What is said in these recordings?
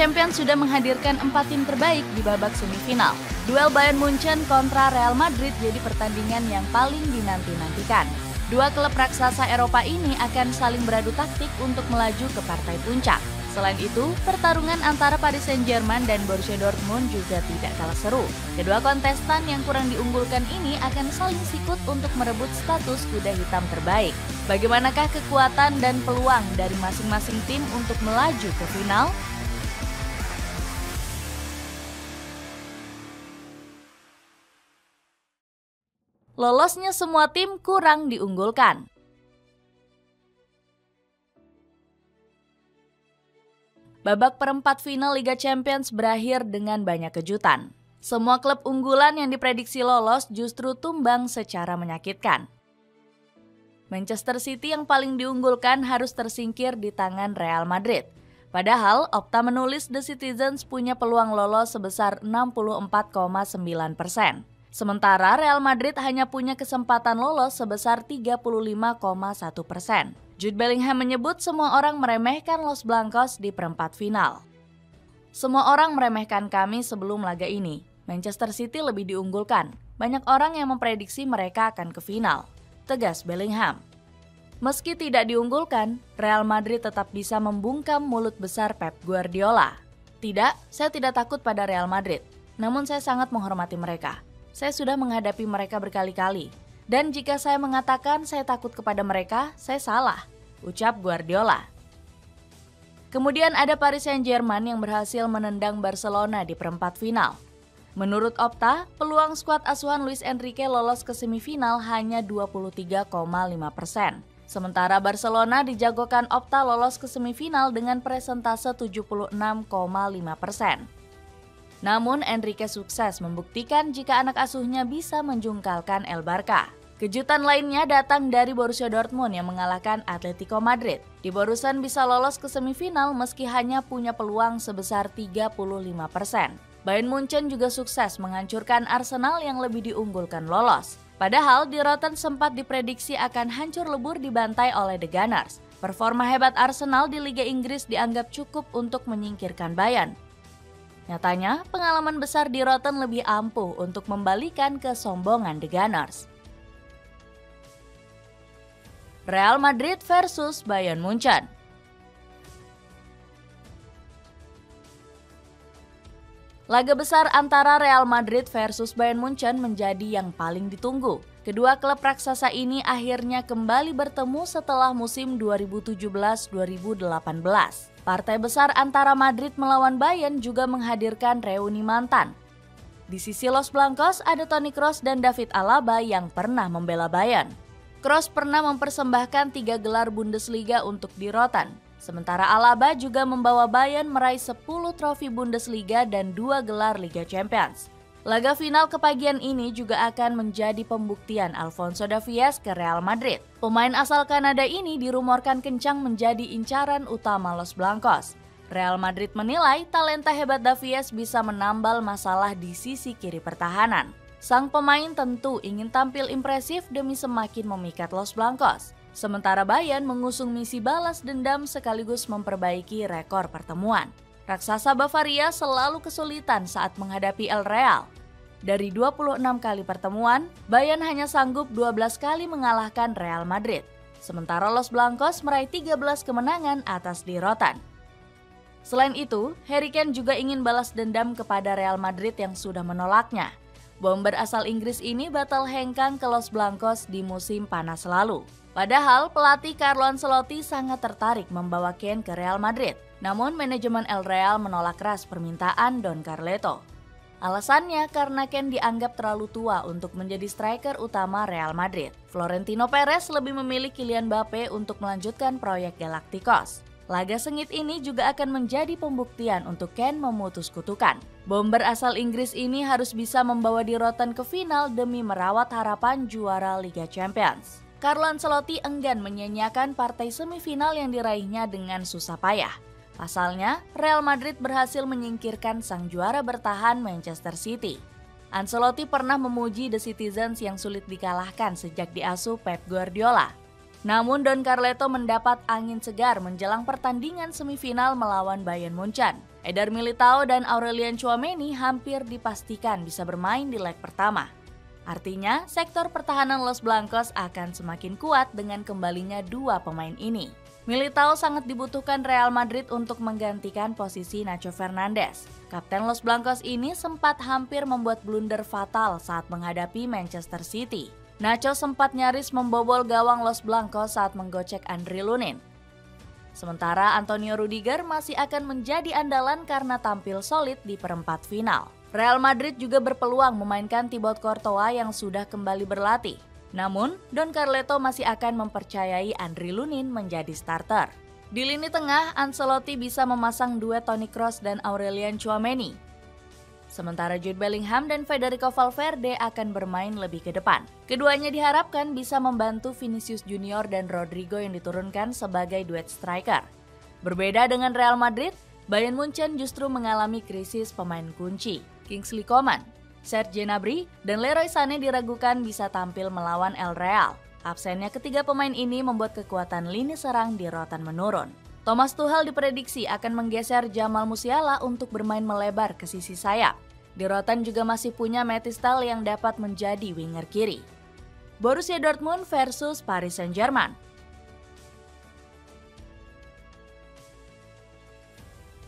Champions sudah menghadirkan 4 tim terbaik di babak semifinal. Duel Bayern Munchen kontra Real Madrid jadi pertandingan yang paling dinanti-nantikan. Dua klub raksasa Eropa ini akan saling beradu taktik untuk melaju ke partai puncak. Selain itu, pertarungan antara Paris Saint-Germain dan Borussia Dortmund juga tidak kalah seru. Kedua kontestan yang kurang diunggulkan ini akan saling sikut untuk merebut status kuda hitam terbaik. Bagaimanakah kekuatan dan peluang dari masing-masing tim untuk melaju ke final? Lolosnya semua tim kurang diunggulkan. Babak perempat final Liga Champions berakhir dengan banyak kejutan. Semua klub unggulan yang diprediksi lolos justru tumbang secara menyakitkan. Manchester City yang paling diunggulkan harus tersingkir di tangan Real Madrid. Padahal Opta menulis The Citizens punya peluang lolos sebesar 64,9%. Sementara Real Madrid hanya punya kesempatan lolos sebesar 35,1%. Jude Bellingham menyebut semua orang meremehkan Los Blancos di perempat final. Semua orang meremehkan kami sebelum laga ini. Manchester City lebih diunggulkan. Banyak orang yang memprediksi mereka akan ke final, tegas Bellingham. Meski tidak diunggulkan, Real Madrid tetap bisa membungkam mulut besar Pep Guardiola. Tidak, saya tidak takut pada Real Madrid. Namun saya sangat menghormati mereka. Saya sudah menghadapi mereka berkali-kali. Dan jika saya mengatakan saya takut kepada mereka, saya salah, ucap Guardiola. Kemudian ada Paris Saint-Germain yang berhasil menendang Barcelona di perempat final. Menurut Opta, peluang skuad asuhan Luis Enrique lolos ke semifinal hanya 23,5%. Sementara Barcelona dijagokan Opta lolos ke semifinal dengan presentase 76,5%. Namun Enrique sukses membuktikan jika anak asuhnya bisa menjungkalkan El Barca. Kejutan lainnya datang dari Borussia Dortmund yang mengalahkan Atletico Madrid. Di Borusan bisa lolos ke semifinal meski hanya punya peluang sebesar 35%. Bayern Munchen juga sukses menghancurkan Arsenal yang lebih diunggulkan lolos. Padahal di Rotten sempat diprediksi akan hancur lebur dibantai oleh The Gunners. Performa hebat Arsenal di Liga Inggris dianggap cukup untuk menyingkirkan Bayern. Nyatanya, pengalaman besar di Rotten lebih ampuh untuk membalikan kesombongan The Gunners. Real Madrid versus Bayern Munchen. Laga besar antara Real Madrid versus Bayern Munchen menjadi yang paling ditunggu. Kedua klub raksasa ini akhirnya kembali bertemu setelah musim 2017-2018. Partai besar antara Madrid melawan Bayern juga menghadirkan reuni mantan. Di sisi Los Blancos ada Toni Kroos dan David Alaba yang pernah membela Bayern. Kroos pernah mempersembahkan 3 gelar Bundesliga untuk di Rotten. Sementara Alaba juga membawa Bayern meraih 10 trofi Bundesliga dan 2 gelar Liga Champions. Laga final kepagian ini juga akan menjadi pembuktian Alphonso Davies ke Real Madrid. Pemain asal Kanada ini dirumorkan kencang menjadi incaran utama Los Blancos. Real Madrid menilai talenta hebat Davies bisa menambal masalah di sisi kiri pertahanan. Sang pemain tentu ingin tampil impresif demi semakin memikat Los Blancos. Sementara Bayern mengusung misi balas dendam sekaligus memperbaiki rekor pertemuan. Raksasa Bavaria selalu kesulitan saat menghadapi El Real. Dari 26 kali pertemuan, Bayern hanya sanggup 12 kali mengalahkan Real Madrid. Sementara Los Blancos meraih 13 kemenangan atas di Rotten. Selain itu, Harry Kane juga ingin balas dendam kepada Real Madrid yang sudah menolaknya. Bomber asal Inggris ini batal hengkang ke Los Blancos di musim panas lalu. Padahal pelatih Carlo Ancelotti sangat tertarik membawa Kane ke Real Madrid. Namun manajemen El Real menolak keras permintaan Don Carleto. Alasannya karena Kane dianggap terlalu tua untuk menjadi striker utama Real Madrid. Florentino Perez lebih memilih Kylian Mbappe untuk melanjutkan proyek Galacticos. Laga sengit ini juga akan menjadi pembuktian untuk Kane memutus kutukan. Bomber asal Inggris ini harus bisa membawa di Rotten ke final demi merawat harapan juara Liga Champions. Carlo Ancelotti enggan menyanyiakan partai semifinal yang diraihnya dengan susah payah. Pasalnya, Real Madrid berhasil menyingkirkan sang juara bertahan Manchester City. Ancelotti pernah memuji The Citizens yang sulit dikalahkan sejak diasuh Pep Guardiola. Namun Don Carleto mendapat angin segar menjelang pertandingan semifinal melawan Bayern Munchen. Eder Militao dan Aurelien Tchouameni hampir dipastikan bisa bermain di leg pertama. Artinya, sektor pertahanan Los Blancos akan semakin kuat dengan kembalinya dua pemain ini. Militao sangat dibutuhkan Real Madrid untuk menggantikan posisi Nacho Fernandes. Kapten Los Blancos ini sempat hampir membuat blunder fatal saat menghadapi Manchester City. Nacho sempat nyaris membobol gawang Los Blancos saat menggocek Andriy Lunin. Sementara Antonio Rudiger masih akan menjadi andalan karena tampil solid di perempat final. Real Madrid juga berpeluang memainkan Thibaut Courtois yang sudah kembali berlatih. Namun, Don Carleto masih akan mempercayai Andriy Lunin menjadi starter. Di lini tengah, Ancelotti bisa memasang duet Toni Kroos dan Aurelien Tchouameni. Sementara Jude Bellingham dan Federico Valverde akan bermain lebih ke depan. Keduanya diharapkan bisa membantu Vinicius Junior dan Rodrigo yang diturunkan sebagai duet striker. Berbeda dengan Real Madrid, Bayern Munchen justru mengalami krisis pemain kunci. Kingsley Coman, Serge Gnabry, dan Leroy Sané diragukan bisa tampil melawan El Real. Absennya ketiga pemain ini membuat kekuatan lini serang di Rotan menurun. Thomas Tuchel diprediksi akan menggeser Jamal Musiala untuk bermain melebar ke sisi sayap. Di Rotan juga masih punya Mathys Tel yang dapat menjadi winger kiri. Borussia Dortmund versus Paris Saint-Germain.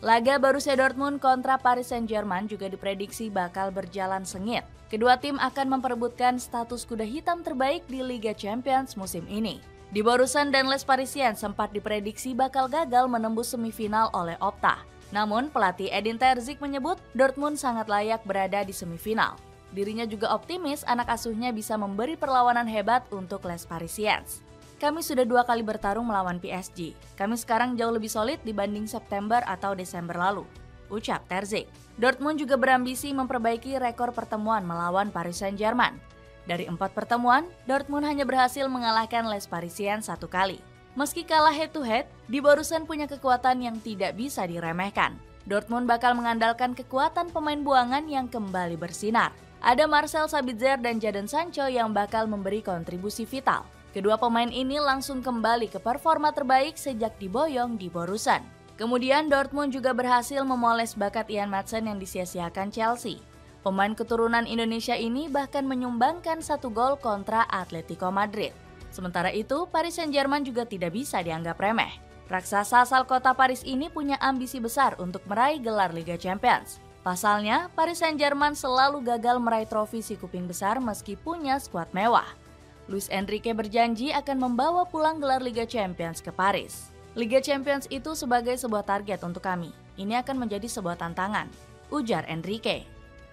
Laga Borussia Dortmund kontra Paris Saint-Germain juga diprediksi bakal berjalan sengit. Kedua tim akan memperebutkan status kuda hitam terbaik di Liga Champions musim ini. Di Borussen dan Les Parisiens sempat diprediksi bakal gagal menembus semifinal oleh Opta. Namun pelatih Edin Terzic menyebut Dortmund sangat layak berada di semifinal. Dirinya juga optimis anak asuhnya bisa memberi perlawanan hebat untuk Les Parisiens. Kami sudah 2 kali bertarung melawan PSG. Kami sekarang jauh lebih solid dibanding September atau Desember lalu, ucap Terzic. Dortmund juga berambisi memperbaiki rekor pertemuan melawan Paris Saint-Germain. Dari 4 pertemuan, Dortmund hanya berhasil mengalahkan Les Parisiens 1 kali. Meski kalah head-to-head, Di Borussen punya kekuatan yang tidak bisa diremehkan. Dortmund bakal mengandalkan kekuatan pemain buangan yang kembali bersinar. Ada Marcel Sabitzer dan Jadon Sancho yang bakal memberi kontribusi vital. Kedua pemain ini langsung kembali ke performa terbaik sejak diboyong di Borussen. Kemudian Dortmund juga berhasil memoles bakat Ian Maatsen yang disia-siakan Chelsea. Pemain keturunan Indonesia ini bahkan menyumbangkan 1 gol kontra Atletico Madrid. Sementara itu, Paris Saint-Germain juga tidak bisa dianggap remeh. Raksasa asal kota Paris ini punya ambisi besar untuk meraih gelar Liga Champions. Pasalnya, Paris Saint-Germain selalu gagal meraih trofi si kuping besar meski punya skuad mewah. Luis Enrique berjanji akan membawa pulang gelar Liga Champions ke Paris. Liga Champions itu sebagai sebuah target untuk kami. Ini akan menjadi sebuah tantangan, ujar Enrique.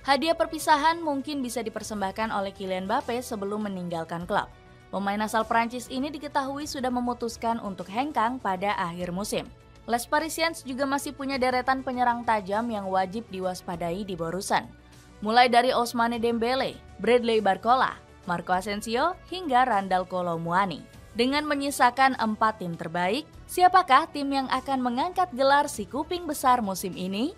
Hadiah perpisahan mungkin bisa dipersembahkan oleh Kylian Mbappe sebelum meninggalkan klub. Pemain asal Prancis ini diketahui sudah memutuskan untuk hengkang pada akhir musim. Les Parisiens juga masih punya deretan penyerang tajam yang wajib diwaspadai di Borussen. Mulai dari Ousmane Dembele, Bradley Barcola, Marco Asensio, hingga Randal Kolo Muani. Dengan menyisakan 4 tim terbaik, siapakah tim yang akan mengangkat gelar si kuping besar musim ini?